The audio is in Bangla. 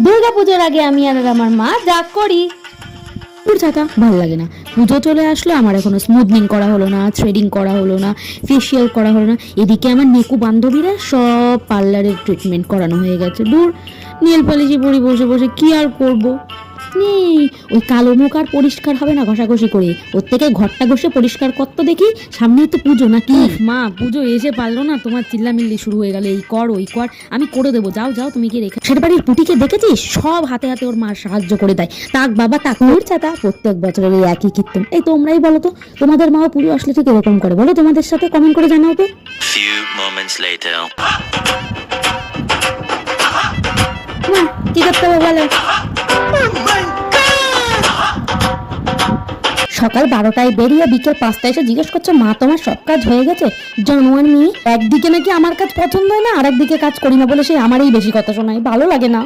দুর্গা পুজোর আগে আমি আর আমার মা যা করি। ছাতা ভালো লাগে না। পুজো চলে আসলো, আমার এখনো স্মুথনিং করা হলো না, থ্রেডিং করা হলো না, ফেসিয়াল করা হলো না। এদিকে আমার নেকু বান্ধবীরা সব পার্লারের ট্রিটমেন্ট করানো হয়ে গেছে। দূর, নেল পলিশি পরি বসে বসে কি আর করবো। নেই, ওই কালো মুখ আর পরিষ্কার হবে না ঘষাঘষি করে, ওর থেকে ঘরটা ঘষে পরিষ্কার করতো দেখি। সামনেই তো পুজো নাকি। মা, পুজো এসে পারলো না, তোমার চিল্লামিল্লি শুরু হয়ে গেল, এই কর ওই কর। আমি করে দেবো, যাও যাও, তুমি কি রেখে। সেটা বাড়ির পুটিকে দেখেছিস, সব হাতে হাতে ওর মা সাহায্য করে দেয়। তাক বাবা তাক, ওর ছাতা প্রত্যেক বছরের এই একই কীর্তন। এই তোমরাই বলো তো, তোমাদের মাও পুজো আসলে ঠিক এরকম করে? বলো তোমাদের সাথে, কমেন্ট করে জানাও তো। Few moments later. মা কি করতে হবে বলো? সকাল 12টায় বেরিয়ে বিকেল 5টায় এসে জিজ্ঞেস করছে, মা তোমার সব কাজ হয়ে গেছে? জানোয়ার মেয়ে, একদিকে নাকি আমার কাজ পছন্দ হয় না, আর একদিকে কাজ করি না বলে সে আমারই বেশি কথা শোনায়, ভালো লাগে না।